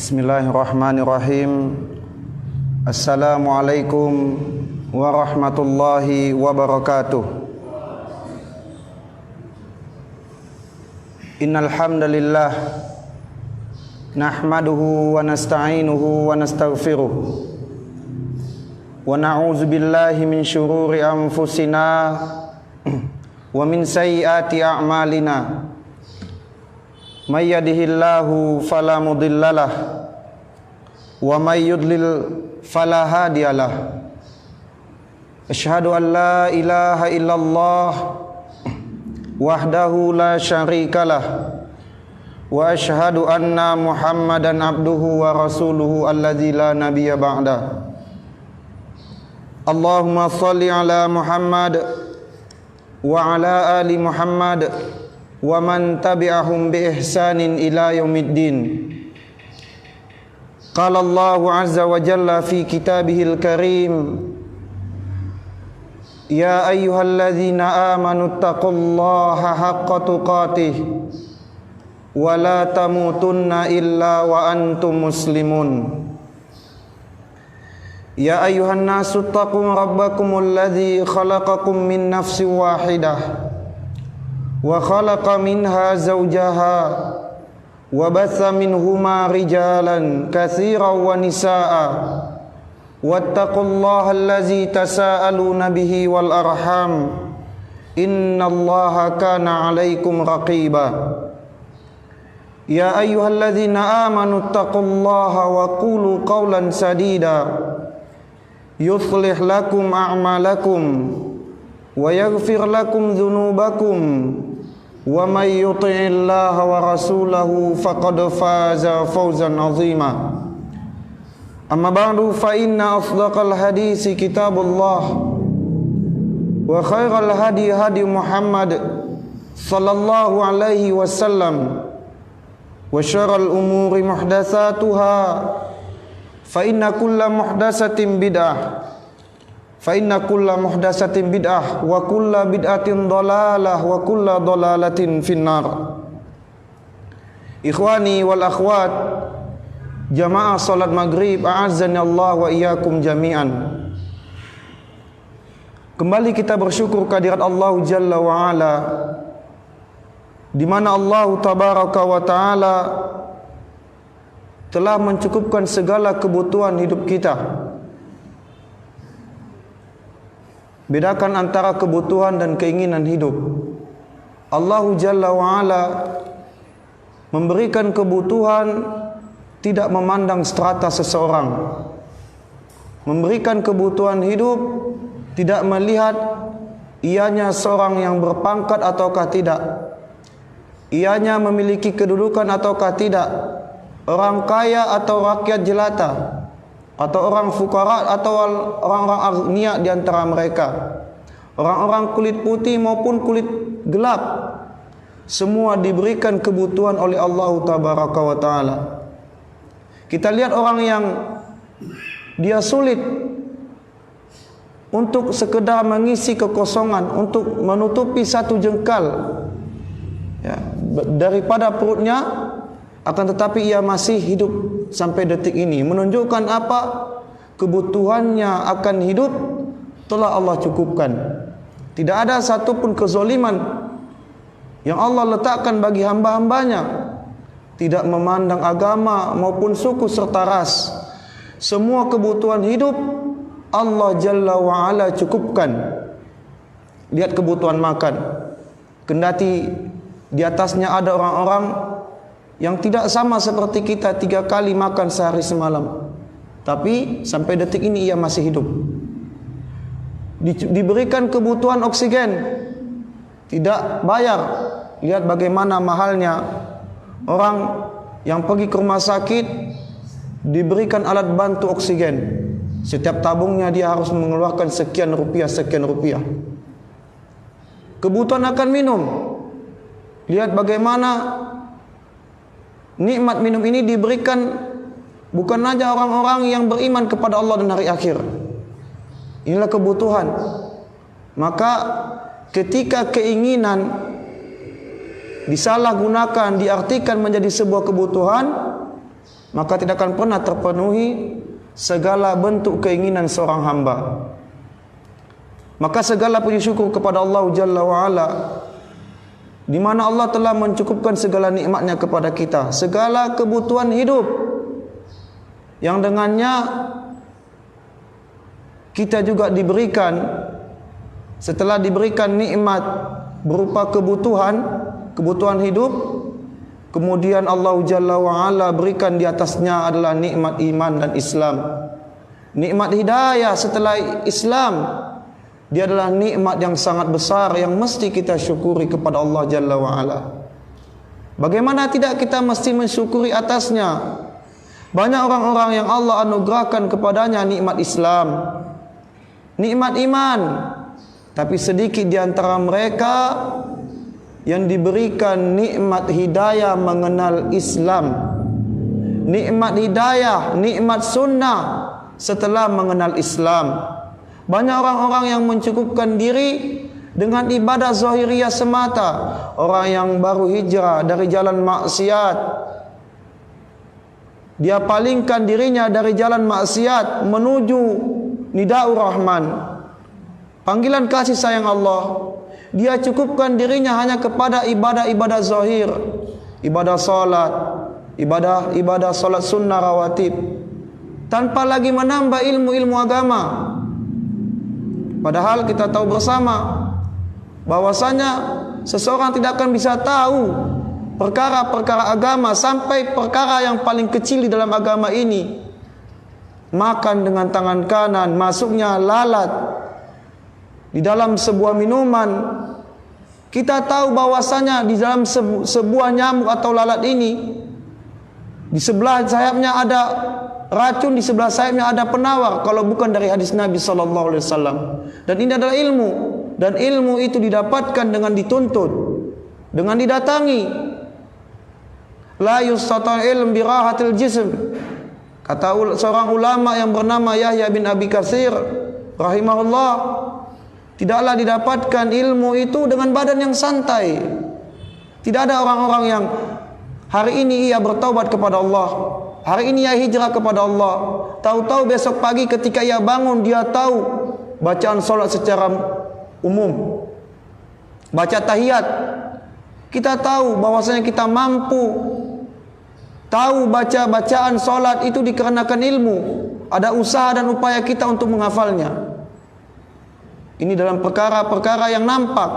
Bismillahirrahmanirrahim. Assalamualaikum warahmatullahi wabarakatuh. Innal hamdalillah nahmaduhu wa nasta'inuhu wa nastaghfiruh wa na'udzu billahi min syururi anfusina wa min sayyiati a'malina. May yahdihillahu fala mudhillalah wa may yudlil fala hadiyalah. Asyhadu an la ilaha illallah wahdahu la syarikalah wa asyhadu anna Muhammadan abduhu wa rasuluhu alladzi la nabiyya ba'da. Allahumma shalli ala Muhammad wa ala ali Muhammad wa man tabi'ahum bi ihsanin ila yaumiddin. Qala Allahu azza wa jalla fi kitabihil karim, ya ayyuhalladzina amanu taqullaha haqqa tuqatih wa la tamutunna illa wa antum muslimun. Ya ayyuhan nasu taqu rabbakumul ladzi khalaqakum min nafsin wahidah wa khalaqa minha zawjaha wa batha minhuma rijalan katsiran wa nisaa wattaqullaha allazi tasaaluna bihi wal arham innallaha kana 'alaikum raqiba. Ya ayyuhalladzina amanu taqullaha wa qulu qawlan sadida yuslih lakum a'malakum wa yaghfir lakum dhunubakum wa may yuti'illaha wa rasulahu faqad faza fawzan 'azima. Amma ba'du, fa inna asdaqal hadisi kitabullah wa khairal hadi hadi Muhammad sallallahu alaihi wasallam wa syarral umuri muhdatsatuha fa inna kulla muhdatsatin bid'ah fa inna kulla muhdatsatin bid'ah wa kulla bid'atin dhalalah wa kulla dhalalatin finnar. Ikhwani wal akhwat, jamaah salat maghrib, a'azzani Allah wa iyyakum jami'an. Kembali kita bersyukur kehadirat Allah Jalla wa Ala, di mana Allah Tabaraka wa Ta'ala telah mencukupkan segala kebutuhan hidup kita. Bedakan antara kebutuhan dan keinginan hidup. Allah Jalla wa Ala memberikan kebutuhan tidak memandang strata seseorang. Memberikan kebutuhan hidup tidak melihat ianya seorang yang berpangkat ataukah tidak, ianya memiliki kedudukan ataukah tidak, orang kaya atau rakyat jelata, atau orang fukara atau orang-orang agniya di antara mereka, orang-orang kulit putih maupun kulit gelap, semua diberikan kebutuhan oleh Allah Tabaraka wa Ta'ala. Kita lihat orang yang dia sulit untuk sekedar mengisi kekosongan, untuk menutupi satu jengkal ya, daripada perutnya, akan tetapi ia masih hidup sampai detik ini, menunjukkan apa? Kebutuhannya akan hidup telah Allah cukupkan. Tidak ada satupun kezaliman yang Allah letakkan bagi hamba-hambanya, tidak memandang agama maupun suku serta ras. Semua kebutuhan hidup Allah Jalla wa Ala cukupkan. Lihat kebutuhan makan, kendati di atasnya ada orang-orang yang tidak sama seperti kita 3 kali makan sehari semalam, tapi sampai detik ini ia masih hidup. Diberikan kebutuhan oksigen, tidak bayar. Lihat bagaimana mahalnya orang yang pergi ke rumah sakit, diberikan alat bantu oksigen. Setiap tabungnya dia harus mengeluarkan sekian rupiah. Kebutuhan akan minum, lihat bagaimana nikmat minum ini diberikan bukan saja orang-orang yang beriman kepada Allah dan hari akhir. Inilah kebutuhan. Maka ketika keinginan disalahgunakan, diartikan menjadi sebuah kebutuhan, maka tidak akan pernah terpenuhi segala bentuk keinginan seorang hamba. Maka segala puji syukur kepada Allah Jalla wa'ala, di mana Allah telah mencukupkan segala nikmatnya kepada kita, segala kebutuhan hidup yang dengannya kita juga diberikan. Setelah diberikan nikmat berupa kebutuhan hidup, kemudian Allah Jalla wa'ala berikan di atasnya adalah nikmat iman dan Islam. Nikmat hidayah setelah Islam, dia adalah nikmat yang sangat besar yang mesti kita syukuri kepada Allah Jalla wa'ala. Bagaimana tidak kita mesti mensyukuri atasnya? Banyak orang-orang yang Allah anugerahkan kepadanya nikmat Islam, nikmat iman, tapi sedikit di antara mereka yang diberikan nikmat hidayah mengenal Islam, nikmat hidayah, nikmat sunnah setelah mengenal Islam. Banyak orang-orang yang mencukupkan diri dengan ibadah zahiriyah semata. Orang yang baru hijrah dari jalan maksiat, dia palingkan dirinya dari jalan maksiat menuju nidaur rahman, panggilan kasih sayang Allah. Dia cukupkan dirinya hanya kepada ibadah-ibadah zahir, ibadah salat, ibadah salat sunnah rawatib, tanpa lagi menambah ilmu-ilmu agama. Padahal kita tahu bersama bahwasanya seseorang tidak akan bisa tahu perkara-perkara agama sampai perkara yang paling kecil di dalam agama ini. Makan dengan tangan kanan, masuknya lalat di dalam sebuah minuman. Kita tahu bahwasanya di dalam sebuah nyamuk atau lalat ini, di sebelah sayapnya ada racun, di sebelah sayapnya ada penawar, kalau bukan dari hadis Nabi sallallahu alaihi wasallam. Dan ini adalah ilmu, dan ilmu itu didapatkan dengan dituntut, dengan didatangi. La yustatal ilm bi rahatil jism. Kata seorang ulama yang bernama Yahya bin Abi Katsir rahimahullah, tidaklah didapatkan ilmu itu dengan badan yang santai. Tidak ada orang-orang yang hari ini ia bertaubat kepada Allah, hari ini ia hijrah kepada Allah, tahu-tahu besok pagi ketika ia bangun dia tahu bacaan solat secara umum, baca tahiyat. Kita tahu bahwasanya kita mampu tahu baca bacaan solat itu dikarenakan ilmu. Ada usaha dan upaya kita untuk menghafalnya. Ini dalam perkara-perkara yang nampak.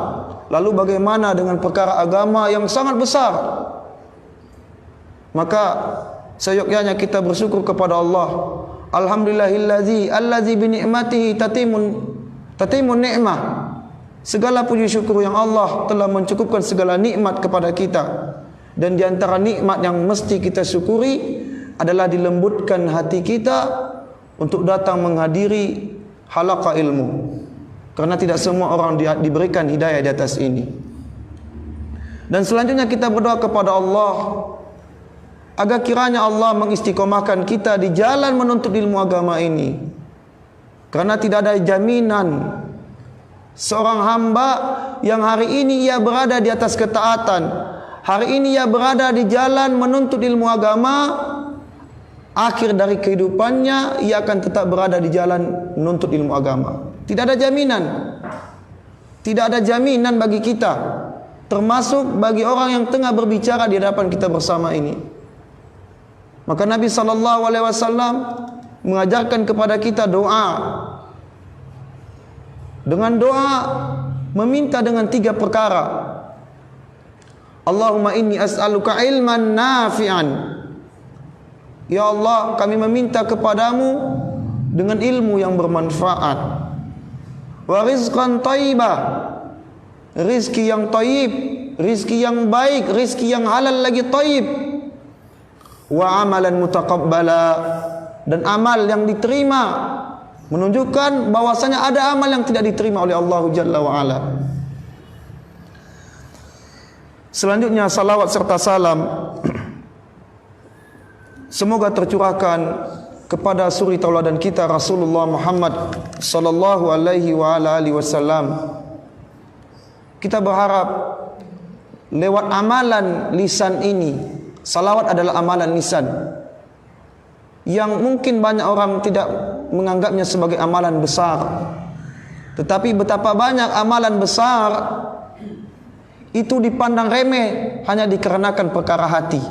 Lalu bagaimana dengan perkara agama yang sangat besar? Maka seyogyanya kita bersyukur kepada Allah. Alhamdulillahillazi bi ni'matihi tatimun ni'mah. Segala puji syukur yang Allah telah mencukupkan segala nikmat kepada kita. Dan di antara nikmat yang mesti kita syukuri adalah dilembutkan hati kita untuk datang menghadiri halaqah ilmu. Karena tidak semua orang diberikan hidayah di atas ini. Dan selanjutnya kita berdoa kepada Allah agar kiranya Allah mengistiqomahkan kita di jalan menuntut ilmu agama ini. Karena tidak ada jaminan seorang hamba yang hari ini ia berada di atas ketaatan, hari ini ia berada di jalan menuntut ilmu agama, akhir dari kehidupannya ia akan tetap berada di jalan menuntut ilmu agama. Tidak ada jaminan. Tidak ada jaminan bagi kita, termasuk bagi orang yang tengah berbicara di hadapan kita bersama ini. Maka Nabi SAW mengajarkan kepada kita doa. Dengan doa meminta dengan 3 perkara. Allahumma inni as'aluka ilman nafi'an. Ya Allah, kami meminta kepadamu dengan ilmu yang bermanfaat. Wa rizqan thayyibah, rizki yang thayyib, rizki yang baik, rizki yang halal lagi thayyib. Wa amalan mutaqabbala, dan amal yang diterima, menunjukkan bahwasanya ada amal yang tidak diterima oleh Allah Jalla wa Ala. Selanjutnya salawat serta salam semoga tercurahkan kepada suri tauladan kita Rasulullah Muhammad sallallahu alaihi wa ala alihi wasallam. Kita berharap lewat amalan lisan ini, salawat adalah amalan lisan. yang mungkin banyak orang tidak menganggapnya sebagai amalan besar. Tetapi betapa banyak amalan besar itu dipandang remeh hanya dikarenakan perkara hati.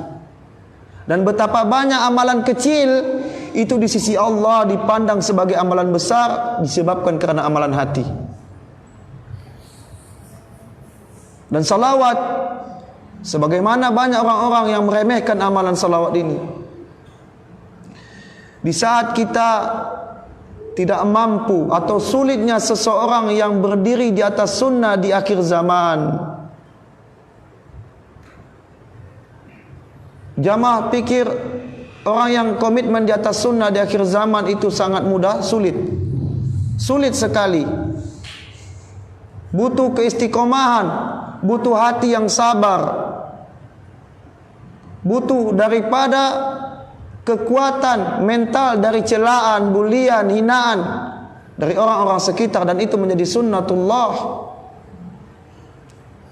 Dan betapa banyak amalan kecil itu di sisi Allah dipandang sebagai amalan besar disebabkan karena amalan hati. Dan salawat, sebagaimana banyak orang-orang yang meremehkan amalan salawat ini. Di saat kita tidak mampu atau sulitnya seseorang yang berdiri di atas sunnah di akhir zaman, jamaah pikir orang yang komitmen di atas sunnah di akhir zaman itu sangat mudah? Sulit. Sulit sekali. Butuh keistiqomahan, butuh hati yang sabar, butuh daripada kekuatan mental dari celaan, bulian, hinaan dari orang-orang sekitar, dan itu menjadi sunnatullah.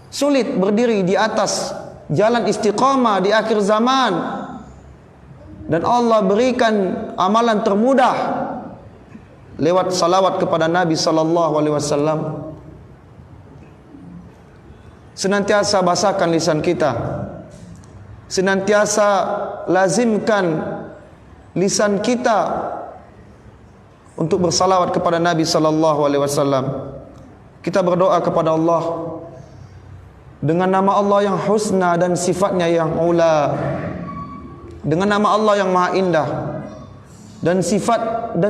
Sulit berdiri di atas jalan istiqamah di akhir zaman, dan Allah berikan amalan termudah lewat salawat kepada Nabi sallallahu alaihi wasallam. Senantiasa basahkan lisan kita, senantiasa lazimkan lisan kita untuk bersalawat kepada Nabi sallallahu alaihi wasallam. Kita berdoa kepada Allah dengan nama Allah yang husna dan sifatnya yang ula, dengan nama Allah yang maha indah dan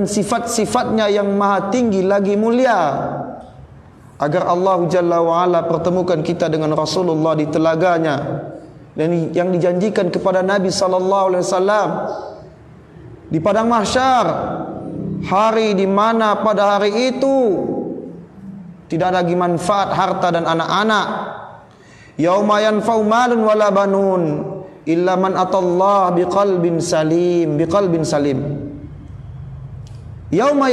sifat-sifatnya yang maha tinggi lagi mulia, agar Allah Jalla wa'ala pertemukan kita dengan Rasulullah di telaganya, dan yang dijanjikan kepada Nabi sallallahu alaihi wasallam di padang mahsyar, hari di mana pada hari itu tidak lagi manfaat harta dan anak-anak. Yauma yanfa'u malun wala banun illa man atallaha biqalbin salim, biqalbin salim. Yauma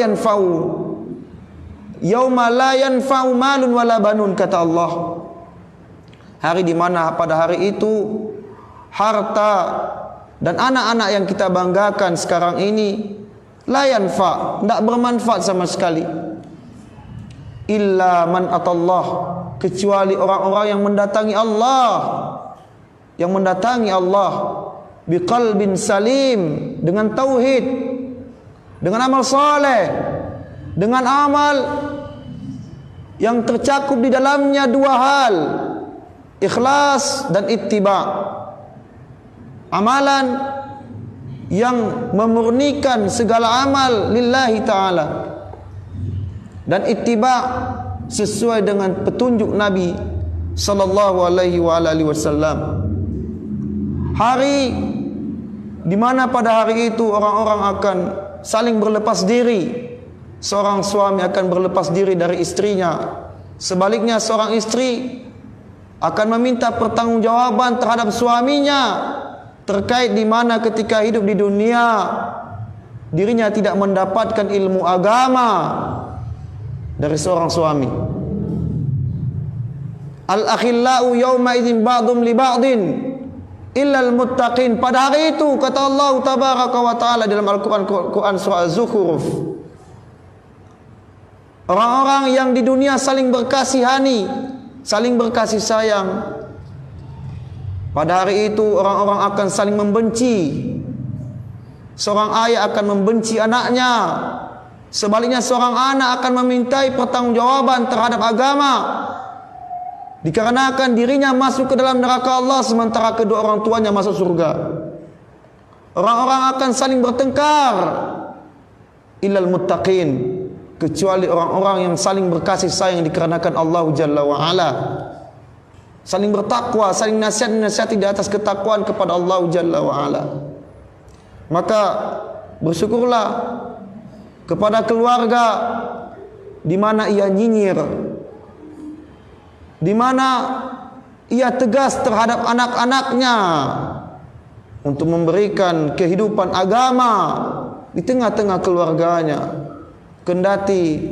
la yanfa'u malun wala banun, kata Allah. Hari di mana pada hari itu harta dan anak-anak yang kita banggakan sekarang ini la yanfa', tidak bermanfaat sama sekali. Illa man atallah, kecuali orang-orang yang mendatangi Allah, biqalbin salim, dengan tauhid, dengan amal saleh, dengan amal yang tercakup di dalamnya dua hal, ikhlas dan ittiba. Amalan yang memurnikan segala amal lillahi ta'ala, dan ittiba sesuai dengan petunjuk Nabi sallallahu alaihi wasallam. Hari di mana pada hari itu orang-orang akan saling berlepas diri. Seorang suami akan berlepas diri dari istrinya, sebaliknya seorang istri akan meminta pertanggungjawaban terhadap suaminya terkait di mana ketika hidup di dunia dirinya tidak mendapatkan ilmu agama dari seorang suami. Al-akhillau yawma idzin ba'dhum li ba'din illal muttaqin. Pada hari itu, kata Allah tabaraka wa taala dalam Al-Quran surah Az-Zukhruf, orang-orang yang di dunia saling berkasihani, saling berkasih sayang, pada hari itu orang-orang akan saling membenci. Seorang ayah akan membenci anaknya, sebaliknya seorang anak akan memintai pertanggungjawaban terhadap agama, dikarenakan dirinya masuk ke dalam neraka Allah sementara kedua orang tuanya masuk surga. Orang-orang akan saling bertengkar, illal muttaqin, kecuali orang-orang yang saling berkasih sayang dikarenakan Allah Jalla wa'ala, saling bertakwa, saling nasihati di atas ketakwaan kepada Allah Jalla wa'ala. Maka bersyukurlah kepada keluarga di mana ia nyinyir, di mana ia tegas terhadap anak-anaknya untuk memberikan kehidupan agama di tengah-tengah keluarganya. Kendati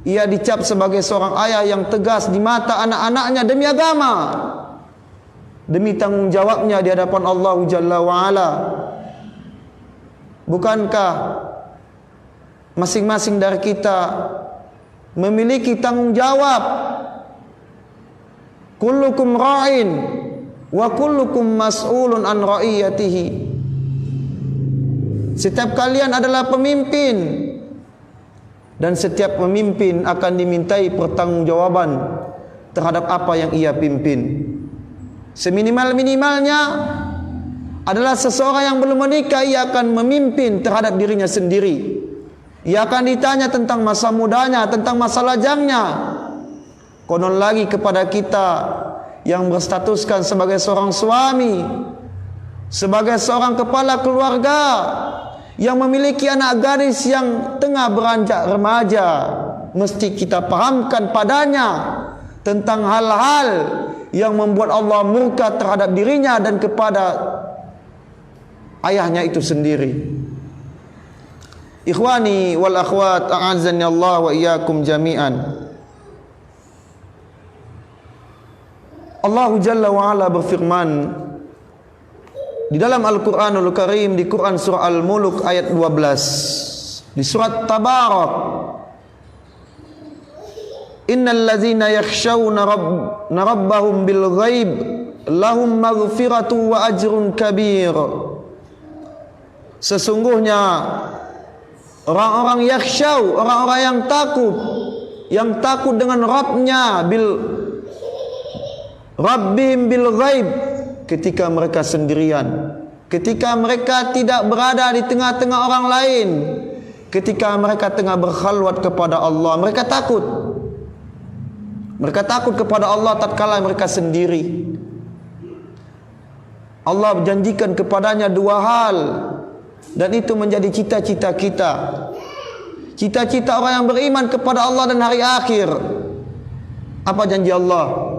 ia dicap sebagai seorang ayah yang tegas di mata anak-anaknya demi agama, demi tanggung jawabnya di hadapan Allah Jalla wa'ala. Bukankah masing-masing dari kita memiliki tanggung jawab? Kullukum ra'in wa kullukum mas'ulun an ra'iyatihi. Setiap kalian adalah pemimpin, dan setiap pemimpin akan dimintai pertanggungjawaban terhadap apa yang ia pimpin. Seminimal-minimalnya adalah seseorang yang belum menikah, ia akan memimpin terhadap dirinya sendiri. Ia akan ditanya tentang masa mudanya, tentang masa lajangnya. Konon lagi kepada kita yang berstatuskan sebagai seorang suami, sebagai seorang kepala keluarga yang memiliki anak gadis yang tengah beranjak remaja, mesti kita pahamkan padanya tentang hal-hal yang membuat Allah murka terhadap dirinya dan kepada ayahnya itu sendiri. Ikhwani wal akhwat, a'azzani Allah wa iyyakum jami'an. Allah Jalla wa Ala berfirman di dalam Al-Qur'anul Karim, di Quran surah Al-Mulk ayat 12, di surat Tabarak, innal ladzina yakhshawna rabbahum bil ghaib lahum maghfiratu wa ajrun kabir. Sesungguhnya orang-orang yakhshaw, orang-orang yang takut dengan Rabbnya, Rabbihim bil ghaib, ketika mereka sendirian, ketika mereka tidak berada di tengah-tengah orang lain, ketika mereka tengah berkhalwat kepada Allah, mereka takut. Mereka takut kepada Allah tatkala mereka sendiri. Allah janjikan kepadanya dua hal, dan itu menjadi cita-cita kita. Cita-cita orang yang beriman kepada Allah dan hari akhir. Apa janji Allah?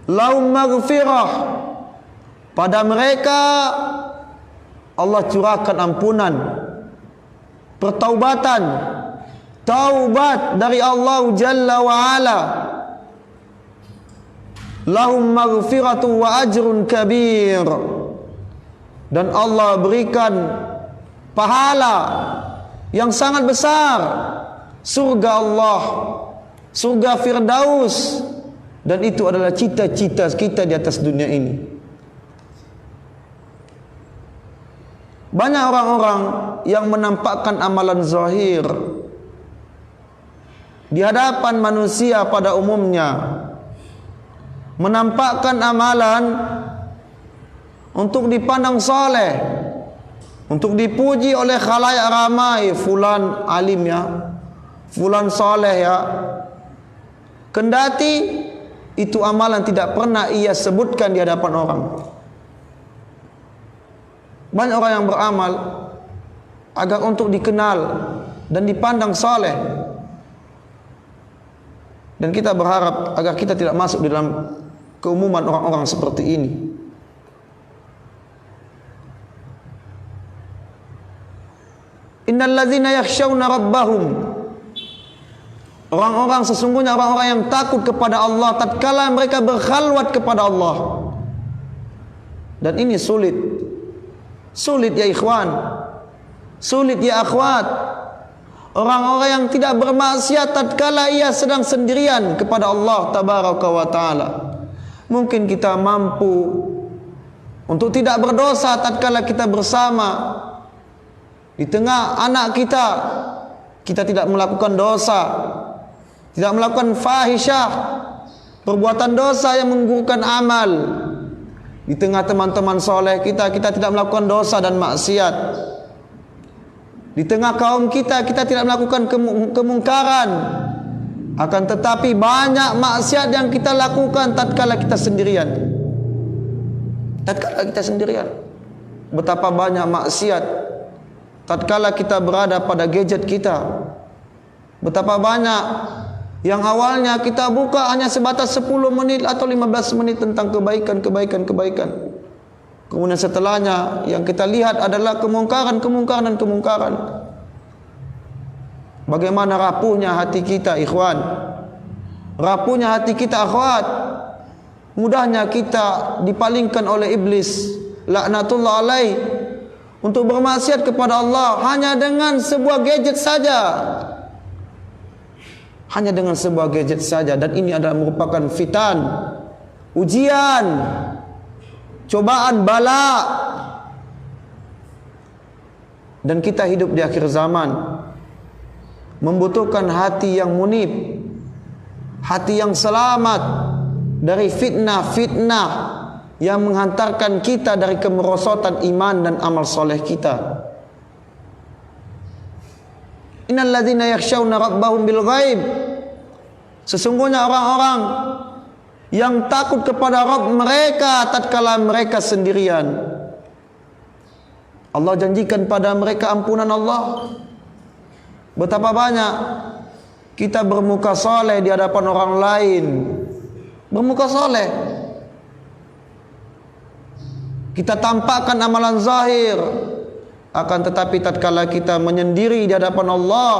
Lahum maghfirah. Pada mereka Allah curahkan ampunan, pertaubatan, taubat dari Allah Jalla wa Ala. Lahum maghfiratu wa ajrun kabir. Dan Allah berikan pahala yang sangat besar, surga Allah, surga Firdaus, dan itu adalah cita-cita kita di atas dunia ini. Banyak orang-orang yang menampakkan amalan zahir di hadapan manusia pada umumnya, menampakkan amalan untuk dipandang saleh, untuk dipuji oleh khalayak ramai. Fulan alim ya, fulan saleh ya. Kendati itu amalan tidak pernah ia sebutkan di hadapan orang. Banyak orang yang beramal agar untuk dikenal dan dipandang saleh. Dan kita berharap agar kita tidak masuk di dalam keumuman orang-orang seperti ini. Innal ladzina yakhshawna rabbahum, orang-orang sesungguhnya orang-orang yang takut kepada Allah tatkala mereka berkhalwat kepada Allah. Dan ini sulit. Sulit ya ikhwan, sulit ya akhwat. Orang-orang yang tidak bermaksiat tatkala ia sedang sendirian kepada Allah tabaraka wa taala. Mungkin kita mampu untuk tidak berdosa tatkala kita bersama di tengah anak kita, kita tidak melakukan dosa, tidak melakukan fahisyah, perbuatan dosa yang menggugurkan amal. Di tengah teman-teman soleh kita, kita tidak melakukan dosa dan maksiat. Di tengah kaum kita, kita tidak melakukan kemungkaran. Akan tetapi banyak maksiat yang kita lakukan tatkala kita sendirian. Tatkala kita sendirian, betapa banyak maksiat tatkala kita berada pada gadget kita. Betapa banyak yang awalnya kita buka hanya sebatas 10 menit atau 15 menit tentang kebaikan. Kemudian setelahnya yang kita lihat adalah kemungkaran. Bagaimana rapuhnya hati kita ikhwan, rapuhnya hati kita akhwat. Mudahnya kita dipalingkan oleh iblis, laknatullah alaih, untuk bermaksiat kepada Allah hanya dengan sebuah gadget saja. Hanya dengan sebuah gadget saja. Dan ini adalah merupakan fitan, ujian, cobaan, bala. Dan kita hidup di akhir zaman, membutuhkan hati yang munib, hati yang selamat dari fitnah-fitnah yang menghantarkan kita dari kemerosotan iman dan amal soleh kita. Innal ladzina yakhshawna rabbahum bil ghaib, sesungguhnya orang-orang yang takut kepada Rabb mereka tatkala mereka sendirian. Allah janjikan pada mereka ampunan Allah. Betapa banyak kita bermuka soleh di hadapan orang lain, bermuka soleh, kita tampakkan amalan zahir, akan tetapi tatkala kita menyendiri di hadapan Allah,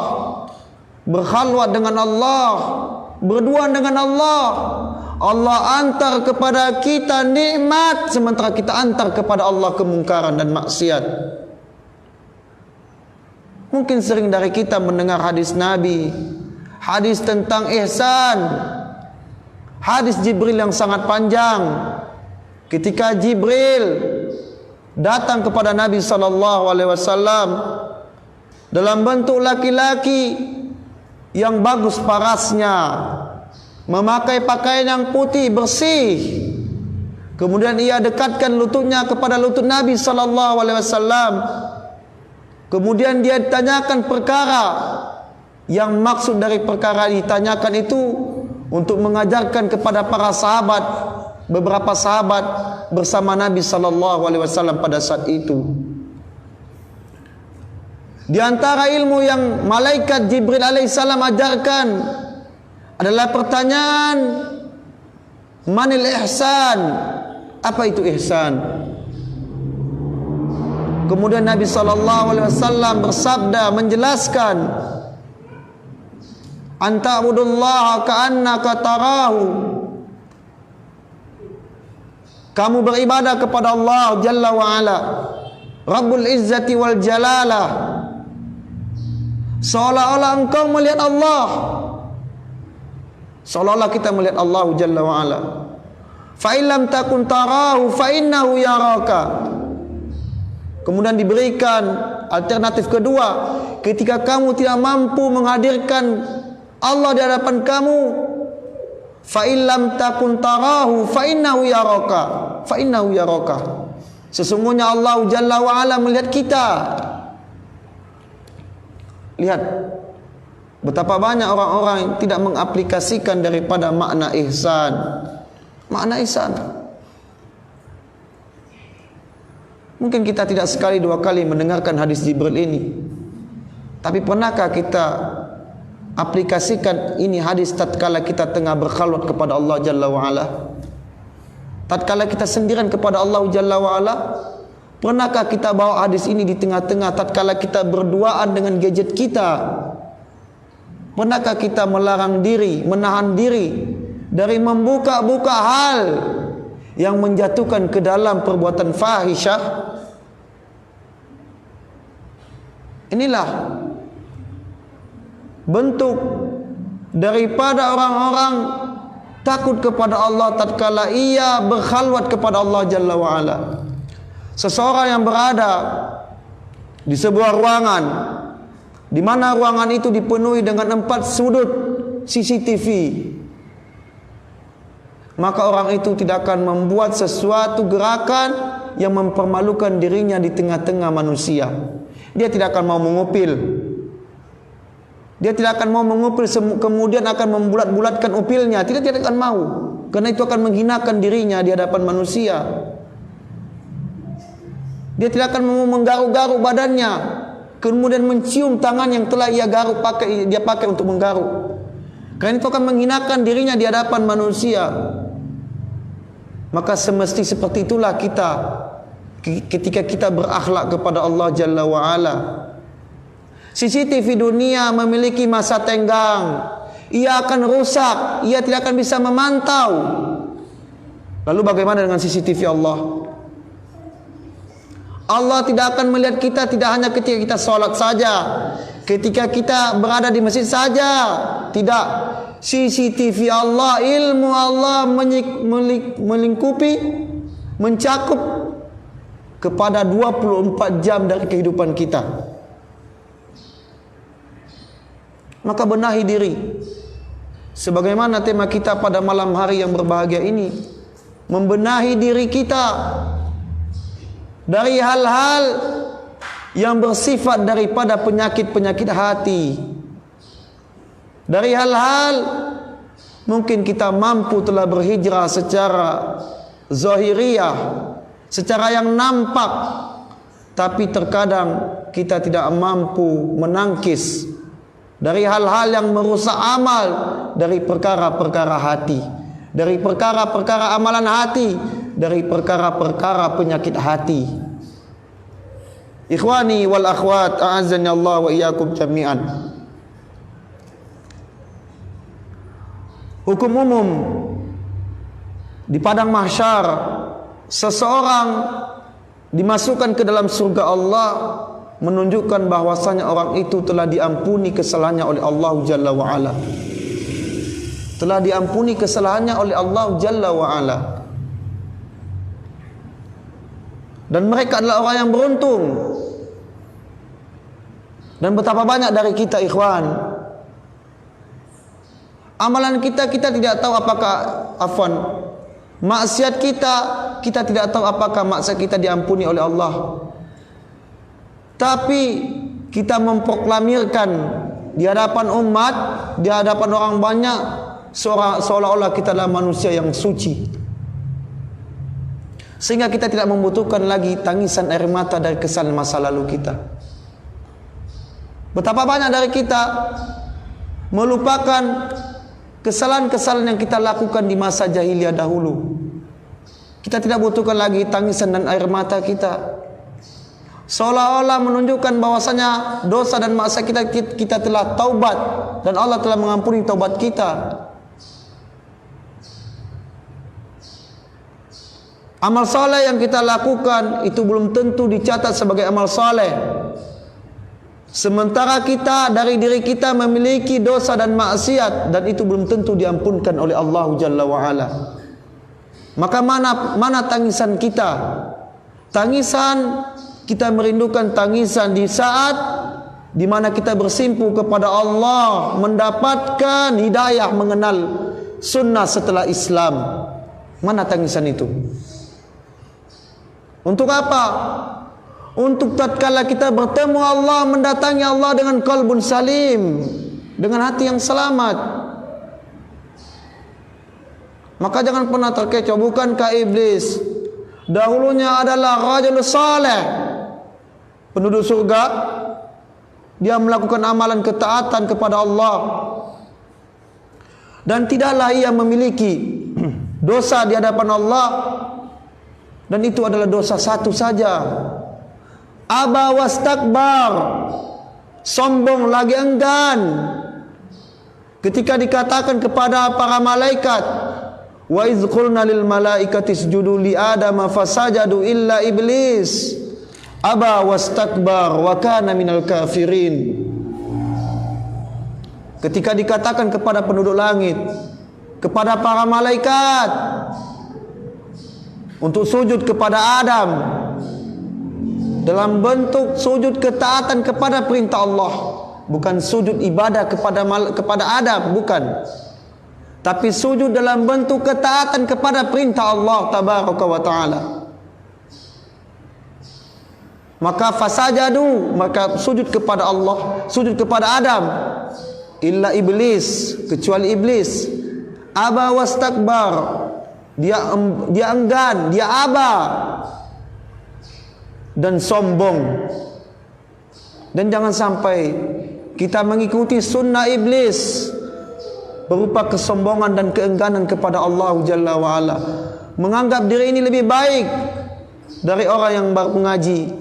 berkhalwat dengan Allah, berdua dengan Allah, Allah antar kepada kita nikmat, sementara kita antar kepada Allah kemungkaran dan maksiat. Mungkin sering dari kita mendengar hadis Nabi, hadis tentang ihsan, hadis Jibril yang sangat panjang. Ketika Jibril datang kepada Nabi SAW dalam bentuk laki-laki yang bagus parasnya, memakai pakaian yang putih bersih. Kemudian ia dekatkan lututnya kepada lutut Nabi SAW. Kemudian dia ditanyakan perkara, yang maksud dari perkara ditanyakan itu untuk mengajarkan kepada para sahabat, beberapa sahabat bersama Nabi SAW pada saat itu. Di antara ilmu yang malaikat Jibril alaihissalam ajarkan adalah pertanyaan, manil ihsan? Apa itu ihsan? Kemudian Nabi SAW bersabda menjelaskan, anta'budullaha ka'annaka tarahu. Kamu beribadah kepada Allah Jalla wa'ala, Rabbul Izzati wal Jalalah, seolah-olah engkau melihat Allah, seolah-olah kita melihat Allah Jalla wa'ala. Fa illam takun tarahu fa innahu yaraka. Kemudian diberikan alternatif kedua, ketika kamu tidak mampu menghadirkan Allah di hadapan kamu, fa illam takun tarahu fa innahu yaraka, fa innahu yaraka. Sesungguhnya Allah Jalla wa Ala melihat kita. Lihat betapa banyak orang-orang yang tidak mengaplikasikan daripada makna ihsan. Makna ihsan. Mungkin kita tidak sekali dua kali mendengarkan hadis Jibril ini, tapi pernahkah kita aplikasikan ini hadis tatkala kita tengah berkhalwat kepada Allah Jalla wa'ala, tatkala kita sendirian kepada Allah Jalla wa'ala? Pernahkah kita bawa hadis ini di tengah-tengah tatkala kita berduaan dengan gadget kita? Pernahkah kita melarang diri, menahan diri dari membuka-buka hal yang menjatuhkan ke dalam perbuatan fahisyah? Inilah bentuk daripada orang-orang takut kepada Allah tatkala ia berkhalwat kepada Allah Jalla wa'ala. Seseorang yang berada di sebuah ruangan, di mana ruangan itu dipenuhi dengan 4 sudut CCTV, maka orang itu tidak akan membuat sesuatu gerakan yang mempermalukan dirinya di tengah-tengah manusia. Dia tidak akan mau mengupil. Dia tidak akan mau mengupil kemudian akan membulat-bulatkan upilnya. Tidak akan mau, karena itu akan menghinakan dirinya di hadapan manusia. Dia tidak akan mau menggaruk-garuk badannya, kemudian mencium tangan yang telah ia pakai untuk menggaruk. Karena itu akan menghinakan dirinya di hadapan manusia. Maka semesti seperti itulah kita ketika kita berakhlak kepada Allah Jalla wa'ala. CCTV dunia memiliki masa tenggang, ia akan rusak, ia tidak akan bisa memantau. Lalu bagaimana dengan CCTV Allah? Allah tidak akan melihat kita tidak hanya ketika kita sholat saja, ketika kita berada di masjid saja. Tidak. CCTV Allah, ilmu Allah melingkupi, mencakup kepada 24 jam dari kehidupan kita. Maka benahi diri. Sebagaimana tema kita pada malam hari yang berbahagia ini, membenahi diri kita dari hal-hal yang bersifat daripada penyakit-penyakit hati. Dari hal-hal mungkin kita mampu telah berhijrah secara zahiriyah, secara yang nampak, tapi terkadang kita tidak mampu menangkis dari hal-hal yang merusak amal, dari perkara-perkara hati, dari perkara-perkara amalan hati, dari perkara-perkara penyakit hati. Ikhwani wal akhwat, a'azzani Allah wa iyyakum jami'an. Hukum umum di padang mahsyar, seseorang dimasukkan ke dalam surga Allah menunjukkan bahwasanya orang itu telah diampuni kesalahannya oleh Allah Jalla wa Ala. Telah diampuni kesalahannya oleh Allah Jalla wa Ala. Dan mereka adalah orang yang beruntung. Dan betapa banyak dari kita, ikhwan, amalan kita tidak tahu apakah maksiat kita tidak tahu apakah maksiat kita diampuni oleh Allah. Tapi kita memproklamirkan di hadapan umat, di hadapan orang banyak, seolah-olah kita adalah manusia yang suci, sehingga kita tidak membutuhkan lagi tangisan air mata dari kesalahan masa lalu kita. Betapa banyak dari kita melupakan kesalahan-kesalahan yang kita lakukan di masa jahiliyah dahulu. Kita tidak butuhkan lagi tangisan dan air mata kita, seolah-olah menunjukkan bahwasanya dosa dan maksiat kita telah taubat dan Allah telah mengampuni taubat kita. Amal saleh yang kita lakukan itu belum tentu dicatat sebagai amal saleh, sementara kita dari diri kita memiliki dosa dan maksiat, dan itu belum tentu diampunkan oleh Allah Jalla wa Ala. Maka mana tangisan kita? Tangisan kita merindukan tangisan di saat di mana kita bersimpu kepada Allah, mendapatkan hidayah mengenal sunnah setelah Islam. Mana tangisan itu? Untuk apa? Untuk tatkala kita bertemu Allah, mendatangi Allah dengan qalbun salim, dengan hati yang selamat. Maka jangan pernah terkecoh. Bukankah iblis dahulunya adalah rajul saleh, penduduk surga? Dia melakukan amalan ketaatan kepada Allah, dan tidaklah ia memiliki dosa di hadapan Allah, dan itu adalah dosa satu saja. Aba wastakbar, sombong lagi enggan ketika dikatakan kepada para malaikat, wa idz qulna lil malaikati isjudu li adama fasajadu illa iblis aba wastakbar wa kana minal kafirin. Ketika dikatakan kepada penduduk langit, kepada para malaikat untuk sujud kepada Adam dalam bentuk sujud ketaatan kepada perintah Allah, bukan sujud ibadah kepada Adam, bukan, tapi sujud dalam bentuk ketaatan kepada perintah Allah tabaraka wa taala. Maka fasajadu, maka sujud kepada Allah, sujud kepada Adam, illa iblis, kecuali iblis. Aba wastakbar, dia enggan, dia aba dan sombong. Dan jangan sampai kita mengikuti sunnah iblis berupa kesombongan dan keengganan kepada Allah Jalla wa Ala, menganggap diri ini lebih baik dari orang yang baru mengaji,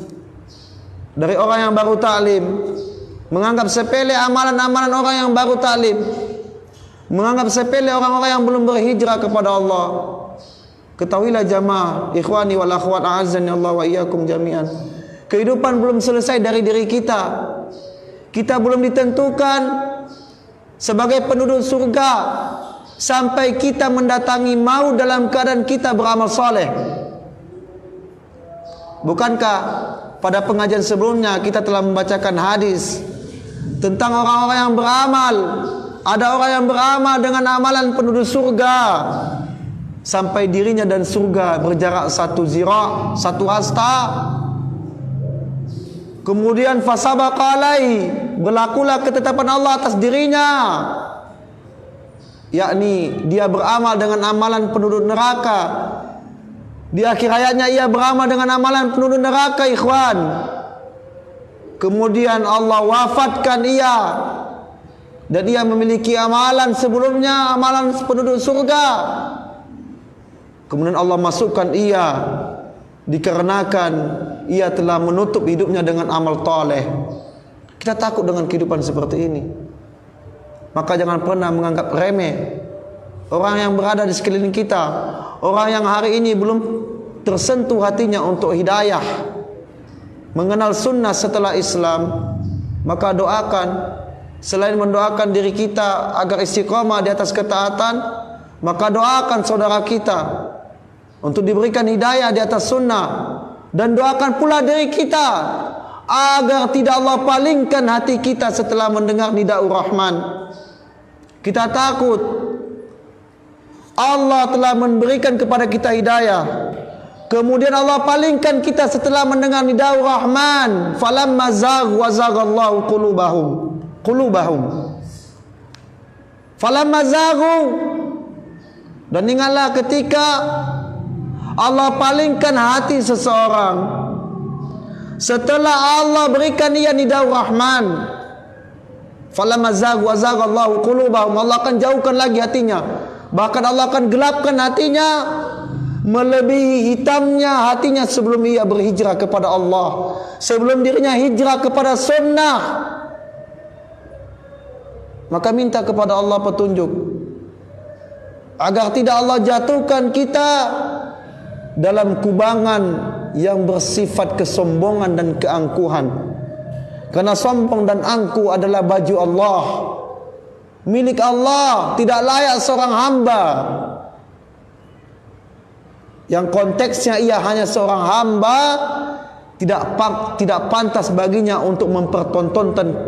dari orang yang baru taklim, menganggap sepele amalan-amalan orang yang baru taklim, menganggap sepele orang-orang yang belum berhijrah kepada Allah. Ketahuilah jamaah, ikhwani wal akhwat a'azzani Allah wa iyyakum jami'an. Kehidupan belum selesai dari diri kita. Kita belum ditentukan sebagai penduduk surga sampai kita mendatangi maut dalam keadaan kita beramal saleh. Bukankah pada pengajian sebelumnya kita telah membacakan hadis tentang orang-orang yang beramal. Ada orang yang beramal dengan amalan penduduk surga sampai dirinya dan surga berjarak 1 zira', 1 hasta. Kemudian fasabaqa alaihi, berlakulah ketetapan Allah atas dirinya, yakni dia beramal dengan amalan penduduk neraka. Di akhir hayatnya ia beramal dengan amalan penduduk neraka, ikhwan. Kemudian Allah wafatkan ia dan ia memiliki amalan sebelumnya, amalan penduduk surga. Kemudian Allah masukkan ia dikarenakan ia telah menutup hidupnya dengan amal saleh. Kita takut dengan kehidupan seperti ini. Maka jangan pernah menganggap remeh orang yang berada di sekeliling kita, orang yang hari ini belum tersentuh hatinya untuk hidayah, mengenal sunnah setelah Islam. Maka doakan, selain mendoakan diri kita agar istiqamah di atas ketaatan, maka doakan saudara kita untuk diberikan hidayah di atas sunnah. Dan doakan pula diri kita agar tidak Allah palingkan hati kita setelah mendengar nidaur Rahman. Kita takut Allah telah memberikan kepada kita hidayah, kemudian Allah palingkan kita setelah mendengar nidaur Rahman. Falamma zaghu wa zaghallahu qulubahum. Falamma zaghu, dan ingatlah ketika Allah palingkan hati seseorang setelah Allah berikan ia nidaur Rahman. Falamma zaghu wa zaghallahu qulubahum, Allah akan jauhkan lagi hatinya, bahkan Allah akan gelapkan hatinya melebihi hitamnya hatinya sebelum ia berhijrah kepada Allah, sebelum dirinya hijrah kepada sunnah. Maka minta kepada Allah petunjuk agar tidak Allah jatuhkan kita dalam kubangan yang bersifat kesombongan dan keangkuhan. Karena sombong dan angkuh adalah baju Allah, milik Allah, tidak layak seorang hamba yang konteksnya ia hanya seorang hamba, tidak pantas baginya untuk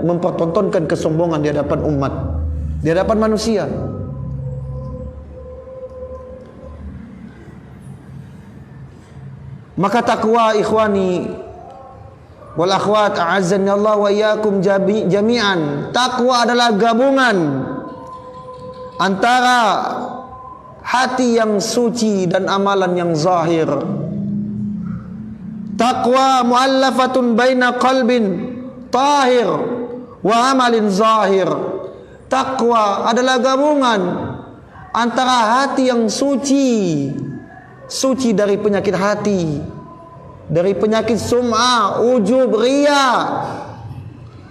mempertontonkan kesombongan di hadapan umat, di hadapan manusia. Maka takwa, ikhwani wal akhwat a'azzani Allah wa iyyakum jami'an, takwa adalah gabungan antara hati yang suci dan amalan yang zahir. Taqwa mu'allafatun baina qalbin tahir wa amalin zahir. Taqwa adalah gabungan antara hati yang suci, suci dari penyakit hati, dari penyakit sum'ah, ujub, riya,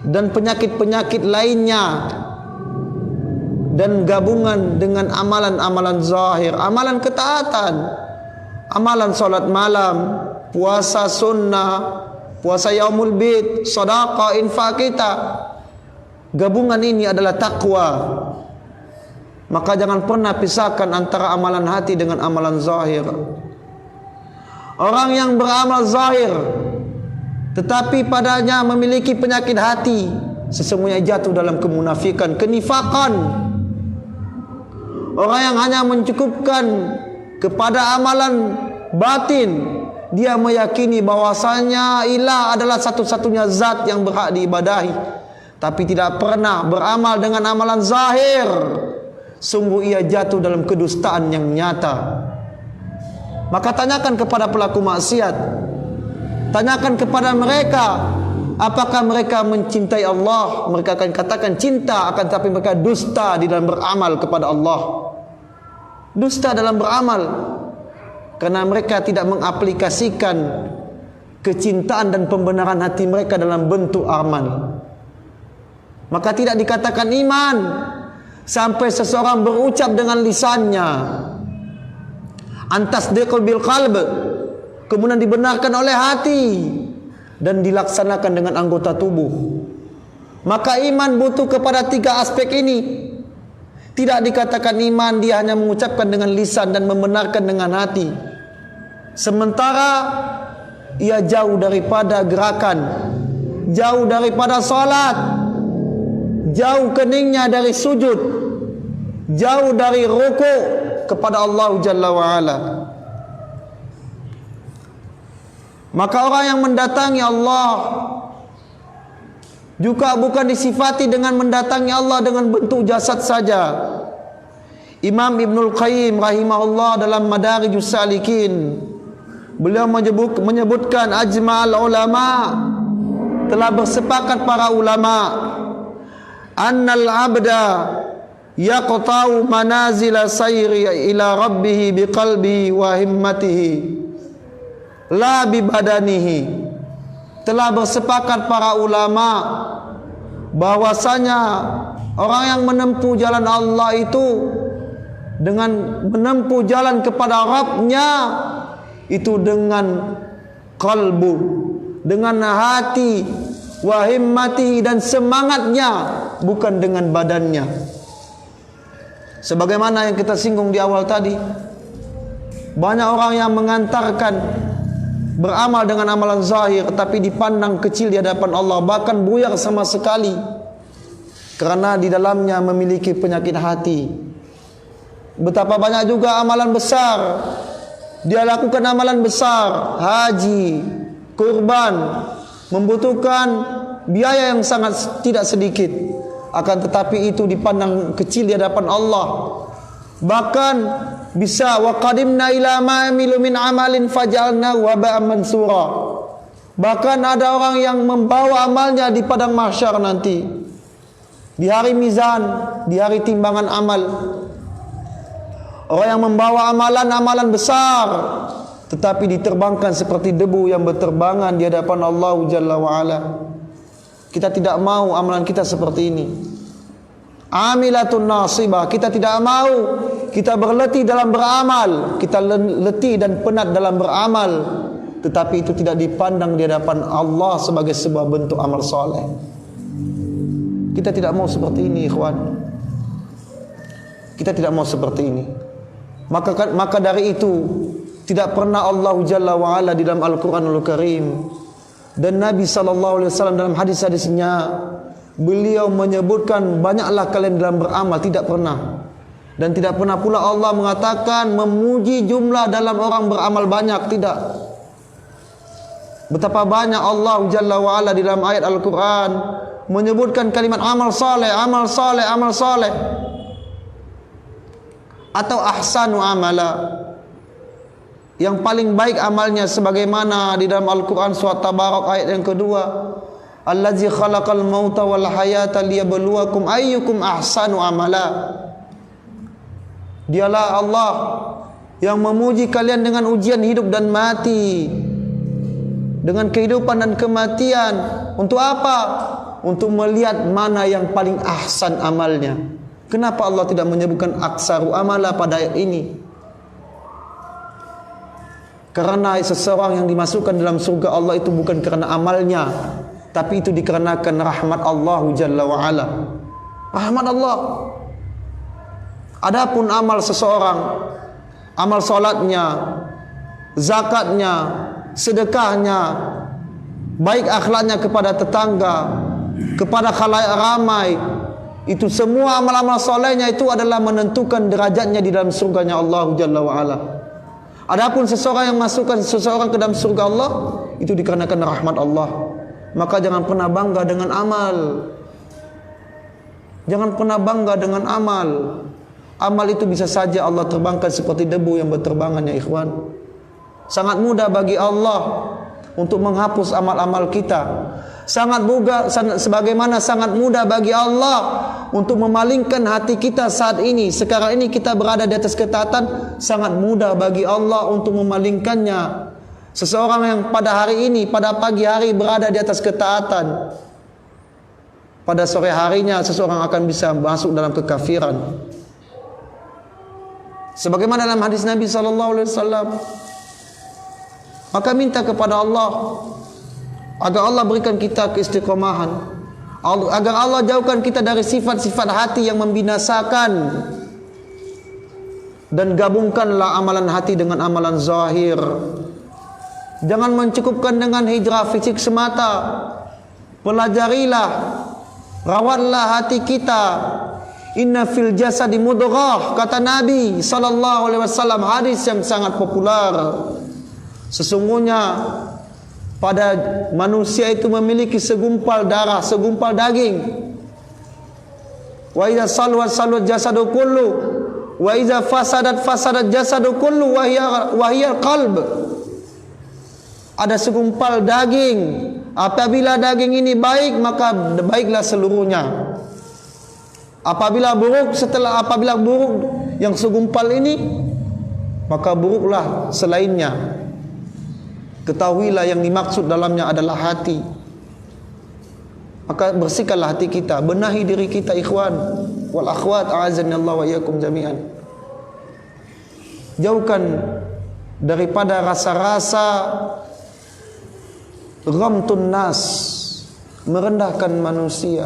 dan penyakit-penyakit lainnya, dan gabungan dengan amalan-amalan zahir, amalan ketaatan, amalan salat malam, puasa sunnah, puasa yaumul bid, sedekah, infak kita. Gabungan ini adalah takwa. Maka jangan pernah pisahkan antara amalan hati dengan amalan zahir. Orang yang beramal zahir tetapi padanya memiliki penyakit hati, sesungguhnya jatuh dalam kemunafikan, kenifakan. Orang yang hanya mencukupkan kepada amalan batin, dia meyakini bahwasanya ilah adalah satu-satunya zat yang berhak diibadahi, tapi tidak pernah beramal dengan amalan zahir, sungguh ia jatuh dalam kedustaan yang nyata. Maka tanyakan kepada pelaku maksiat, tanyakan kepada mereka, apakah mereka mencintai Allah? Mereka akan katakan cinta, akan tapi mereka dusta di dalam beramal kepada Allah. Dusta dalam beramal karena mereka tidak mengaplikasikan kecintaan dan pembenaran hati mereka dalam bentuk amal. Maka tidak dikatakan iman sampai seseorang berucap dengan lisannya, Antasdiqu bil qalb, kemudian dibenarkan oleh hati dan dilaksanakan dengan anggota tubuh. Maka iman butuh kepada 3 aspek ini. Tidak dikatakan iman dia hanya mengucapkan dengan lisan dan membenarkan dengan hati, sementara ia jauh daripada gerakan, jauh daripada salat, jauh keningnya dari sujud, jauh dari rukuk kepada Allah Jalla wa'ala. Maka orang yang mendatangi Allah juga bukan disifati dengan mendatangi Allah dengan bentuk jasad saja. Imam Ibnul Qayyim rahimahullah dalam Madarijus Salikin, beliau menyebutkan ajma'al ulama, telah bersepakat para ulama, annal abda yaqta'u manazila sayri ila rabbih biqalbihi wa himmatihi la bibadanihi. Telah bersepakat para ulama bahwasanya orang yang menempuh jalan Allah itu dengan menempuh jalan kepada Rabb-Nya itu dengan kalbu, dengan hati, wa himmatihi, dan semangatnya, bukan dengan badannya. Sebagaimana yang kita singgung di awal tadi, banyak orang yang mengantarkan beramal dengan amalan zahir tapi dipandang kecil di hadapan Allah, bahkan buyar sama sekali, karena di dalamnya memiliki penyakit hati. Betapa banyak juga amalan besar, dia lakukan amalan besar, haji, kurban, membutuhkan biaya yang sangat tidak sedikit, akan tetapi itu dipandang kecil di hadapan Allah. Bahkan bisa wa qadimna ila ma amilu min amalin faj'alnahu haba'an mansura. Bahkan ada orang yang membawa amalnya di padang mahsyar nanti, di hari mizan, di hari timbangan amal. Orang yang membawa amalan-amalan besar tetapi diterbangkan seperti debu yang berterbangan di hadapan Allah Jalla wa'ala. Kita tidak mau amalan kita seperti ini. Amilatun nasibah, kita tidak mau kita berletih dalam beramal, kita letih dan penat dalam beramal, tetapi itu tidak dipandang di hadapan Allah sebagai sebuah bentuk amal soleh. Kita tidak mau seperti ini, ikhwan. Kita tidak mau seperti ini. Maka dari itu tidak pernah Allah Jalla wa'ala di dalam Al-Quranul Karim dan Nabi SAW dalam hadis-hadisnya, beliau menyebutkan banyaklah kalian dalam beramal, tidak pernah. Dan tidak pernah pula Allah mengatakan memuji jumlah dalam orang beramal banyak, tidak. Betapa banyak Allah Jalla wa'ala di dalam ayat Al-Quran menyebutkan kalimat amal saleh, amal saleh, amal saleh, atau ahsanu amala, yang paling baik amalnya, sebagaimana di dalam Al-Quran surat Tabarak ayat yang kedua, allazi khalaqal mauta wal hayata liyabluwakum ayyukum ahsanu amala. Dialah Allah yang memuji kalian dengan ujian hidup dan mati, dengan kehidupan dan kematian. Untuk apa? Untuk melihat mana yang paling ahsan amalnya. Kenapa Allah tidak menyebutkan aksaru amala pada ayat ini? Karena seseorang yang dimasukkan dalam surga Allah itu bukan karena amalnya, tapi itu dikarenakan rahmat Allah Jalla wa'ala. Rahmat Allah. Adapun amal seseorang, amal solatnya, zakatnya, sedekahnya, baik akhlaknya kepada tetangga, kepada khalayak ramai, itu semua amal-amal solehnya itu adalah menentukan derajatnya di dalam surganya Allah Jalla wa'ala. Adapun seseorang yang masukkan seseorang ke dalam surga Allah, itu dikarenakan rahmat Allah. Maka jangan pernah bangga dengan amal. Jangan pernah bangga dengan amal. Amal itu bisa saja Allah terbangkan seperti debu yang berterbangan, ya ikhwan. Sangat mudah bagi Allah untuk menghapus amal-amal kita. Sebagaimana sangat mudah bagi Allah untuk memalingkan hati kita saat ini. Sekarang ini kita berada di atas ketaatan, sangat mudah bagi Allah untuk memalingkannya. Seseorang yang pada hari ini, pada pagi hari berada di atas ketaatan, pada sore harinya seseorang akan bisa masuk dalam kekafiran. Sebagaimana dalam hadis Nabi SAW. Maka minta kepada Allah agar Allah berikan kita keistiqomahan, agar Allah jauhkan kita dari sifat-sifat hati yang membinasakan, dan gabungkanlah amalan hati dengan amalan zahir. Jangan mencukupkan dengan hijrah fisik semata. Pelajarilah, rawatlah hati kita. Inna fil jasadi mudghah, kata Nabi SAW, hadis yang sangat populer. Sesungguhnya pada manusia itu memiliki segumpal darah, segumpal daging. Wa idza saluhat jasadu kullu, wa idza fasadat jasadu kullu, wa hiya qalb. Ada segumpal daging. Apabila daging ini baik, maka baiklah seluruhnya. Apabila buruk yang segumpal ini, maka buruklah selainnya. Ketahuilah yang dimaksud dalamnya adalah hati. Maka bersihkanlah hati kita, benahi diri kita, ikhwan wal akhwat, a'azzanallahu wa iyyakum jami'an. Jauhkan daripada rasa-rasa ghamtun nas, merendahkan manusia.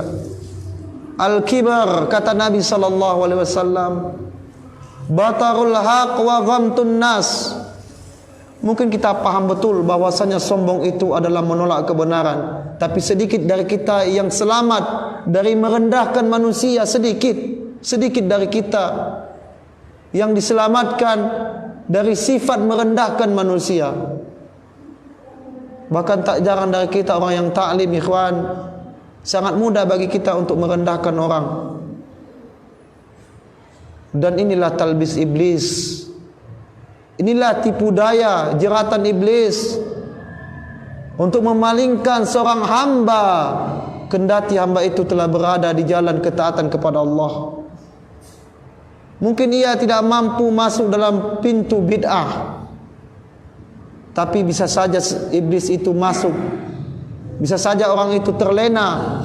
Al-kibar, kata Nabi SAW, batarul haq wa ghamtun nas. Mungkin kita paham betul bahwasanya sombong itu adalah menolak kebenaran, tapi sedikit dari kita yang selamat dari merendahkan manusia. Sedikit dari kita yang diselamatkan dari sifat merendahkan manusia. Bahkan tak jarang dari kita orang yang taklim, ikhwan, sangat mudah bagi kita untuk merendahkan orang. Dan inilah talbis iblis. Inilah tipu daya, jeratan iblis untuk memalingkan seorang hamba, kendati hamba itu telah berada di jalan ketaatan kepada Allah. Mungkin ia tidak mampu masuk dalam pintu bid'ah, tapi bisa saja iblis itu masuk. Bisa saja orang itu terlena,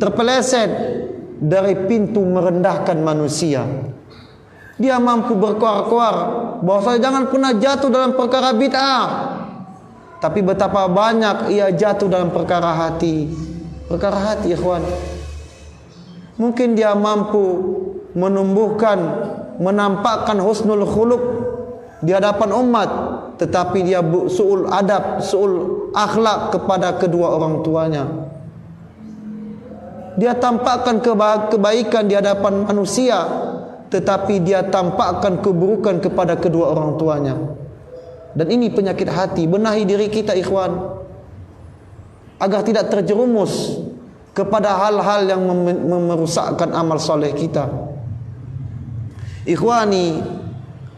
terpeleset dari pintu merendahkan manusia. Dia mampu berkoar-koar bahwa jangan pernah jatuh dalam perkara bid'ah, tapi betapa banyak ia jatuh dalam perkara hati. Perkara hati, ikhwan. Mungkin dia mampu menumbuhkan, menampakkan husnul khuluq di hadapan umat, tetapi dia su'ul adab, su'ul akhlak kepada kedua orang tuanya. Dia tampakkan kebaikan di hadapan manusia, tetapi dia tampakkan keburukan kepada kedua orang tuanya. Dan ini penyakit hati. Benahi diri kita, ikhwan, agar tidak terjerumus kepada hal-hal yang merusakkan amal soleh kita. Ikhwani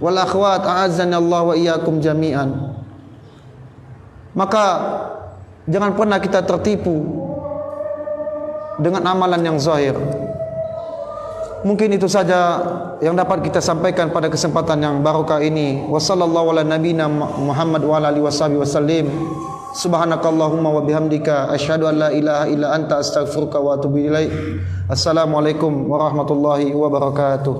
wal akhwat, a'azzanallahu wa iyyakum jami'an. Maka jangan pernah kita tertipu dengan amalan yang zahir. Mungkin itu saja yang dapat kita sampaikan pada kesempatan yang barokah ini. Wassallallahu ala nabiyina Muhammad wa ala alihi wasallim. Subhanakallahumma wa bihamdika asyhadu an la ilaha illa anta astaghfiruka wa atubu ilaik. Assalamualaikum warahmatullahi wabarakatuh.